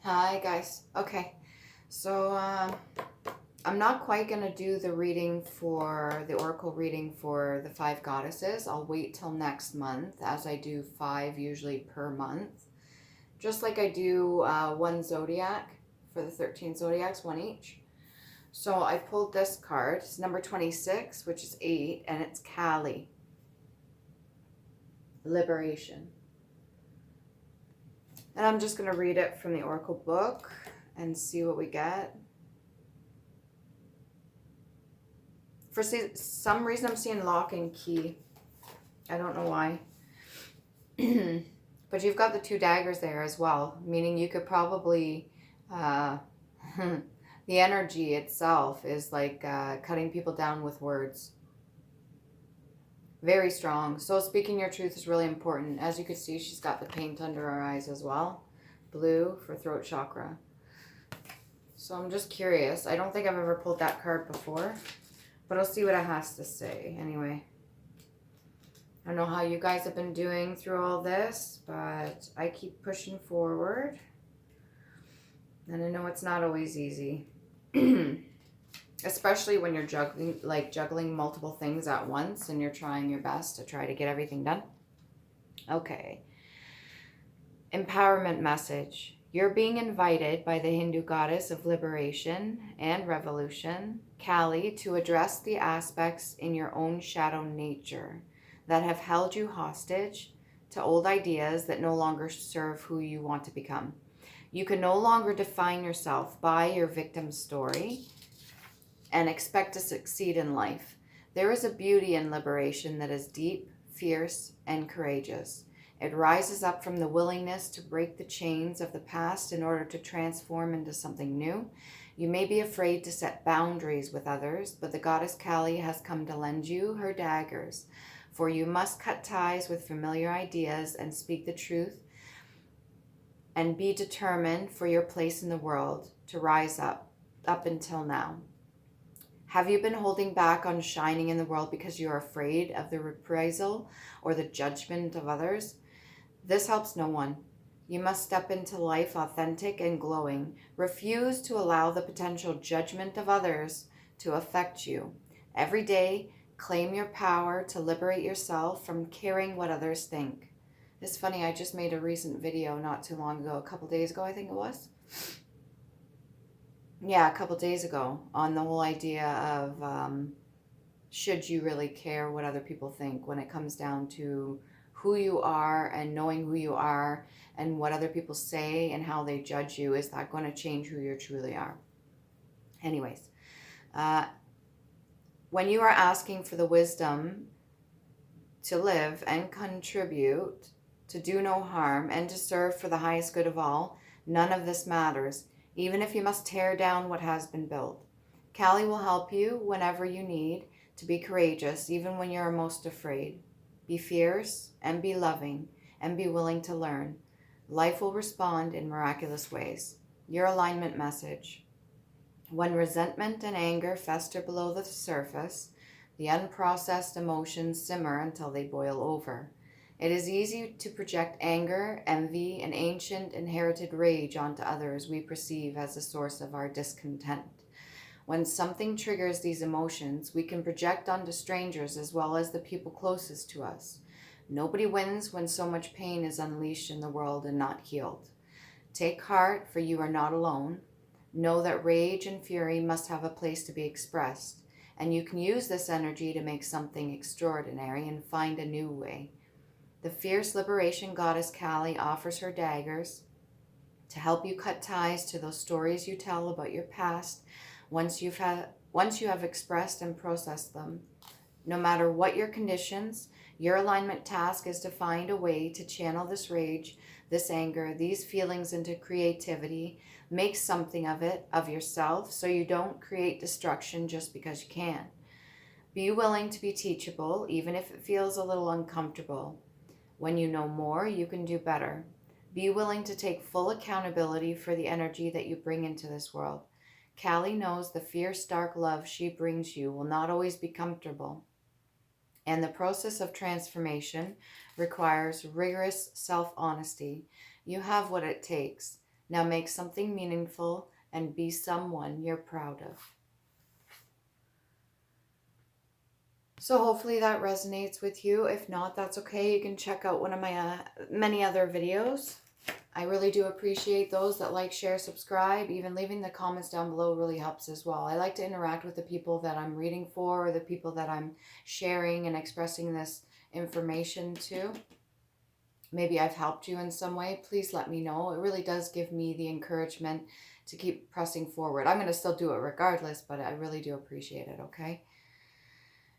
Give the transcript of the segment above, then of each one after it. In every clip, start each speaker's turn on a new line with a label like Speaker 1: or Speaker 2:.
Speaker 1: Hi guys. Okay, so I'm not quite gonna do the oracle reading for the five goddesses. I'll wait till next month, as I do five usually per month, just like I do one zodiac for the 13 zodiacs, one each. So I pulled this card. It's number 26, which is 8, and it's Kali, liberation. And I'm just gonna read it from the oracle book and see what we get. For some reason, I'm seeing lock and key. I don't know why. But you've got the two daggers there as well, meaning you could probably, uh, the energy itself is like cutting people down with words. Very strong. So speaking your truth is really important. As you can see, she's got the paint under her eyes as well. Blue for throat chakra. So I'm just curious. I don't think I've ever pulled that card before, but I'll see what it has to say anyway. I don't know how you guys have been doing through all this, but I keep pushing forward. And I know it's not always easy. Especially when you're juggling multiple things at once and you're trying your best to try to get everything done. Okay. Empowerment message. You're being invited by the Hindu goddess of liberation and revolution, Kali, to address the aspects in your own shadow nature that have held you hostage to old ideas that no longer serve who you want to become. You can no longer define yourself by your victim story and expect to succeed in life. There is a beauty in liberation that is deep, fierce, and courageous. It rises up from the willingness to break the chains of the past in order to transform into something new. You may be afraid to set boundaries with others, but the goddess Kali has come to lend you her daggers. For you must cut ties with familiar ideas and speak the truth and be determined for your place in the world to rise up until now. Have you been holding back on shining in the world because you're afraid of the reprisal or the judgment of others? This helps no one. You must step into life authentic and glowing. Refuse to allow the potential judgment of others to affect you. Every day, claim your power to liberate yourself from caring what others think. It's funny, I just made a recent video not too long ago, a couple days ago, I think it was. Yeah, a couple days ago, on the whole idea of should you really care what other people think when it comes down to who you are and knowing who you are and what other people say and how they judge you. Is that going to change who you truly are? Anyways, uh, when you are asking for the wisdom to live and contribute, to do no harm, and to serve for the highest good of all, none of this matters, even if you must tear down what has been built. Kali will help you whenever you need to be courageous, even when you are most afraid. Be fierce and be loving and be willing to learn. Life will respond in miraculous ways. Your alignment message. When resentment and anger fester below the surface, the unprocessed emotions simmer until they boil over. It is easy to project anger, envy, and ancient inherited rage onto others we perceive as the source of our discontent. When something triggers these emotions, we can project onto strangers as well as the people closest to us. Nobody wins when so much pain is unleashed in the world and not healed. Take heart, for you are not alone. Know that rage and fury must have a place to be expressed, and you can use this energy to make something extraordinary and find a new way. The fierce liberation goddess Kali offers her daggers to help you cut ties to those stories you tell about your past once you have expressed and processed them. No matter what your conditions, your alignment task is to find a way to channel this rage, this anger, these feelings into creativity. Make something of it, of yourself, so you don't create destruction just because you can. Be willing to be teachable, even if it feels a little uncomfortable. When you know more, you can do better. Be willing to take full accountability for the energy that you bring into this world. Kali knows the fierce, dark love she brings you will not always be comfortable, and the process of transformation requires rigorous self-honesty. You have what it takes. Now make something meaningful and be someone you're proud of. So hopefully that resonates with you. If not, that's okay. You can check out one of my many other videos. I really do appreciate those that like, share, subscribe. Even leaving the comments down below really helps as well. I like to interact with the people that I'm reading for, or the people that I'm sharing and expressing this information to. Maybe I've helped you in some way. Please let me know. It really does give me the encouragement to keep pressing forward. I'm going to still do it regardless, but I really do appreciate it, okay?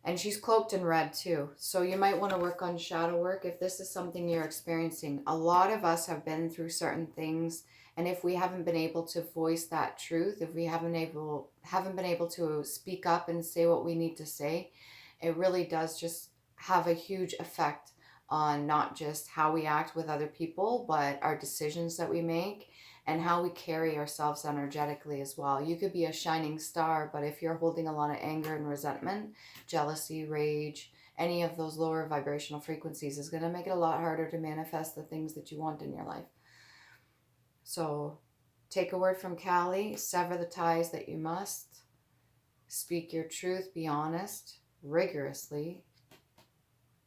Speaker 1: And she's cloaked in red too. So you might want to work on shadow work if this is something you're experiencing. A lot of us have been through certain things. And if we haven't been able to voice that truth, if we haven't been able to speak up and say what we need to say, it really does just have a huge effect on not just how we act with other people, but our decisions that we make and how we carry ourselves energetically as well. You could be a shining star, but if you're holding a lot of anger and resentment, jealousy, rage, any of those lower vibrational frequencies is going to make it a lot harder to manifest the things that you want in your life. So take a word from Callie, sever the ties that you must, speak your truth, be honest, rigorously,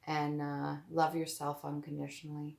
Speaker 1: and love yourself unconditionally.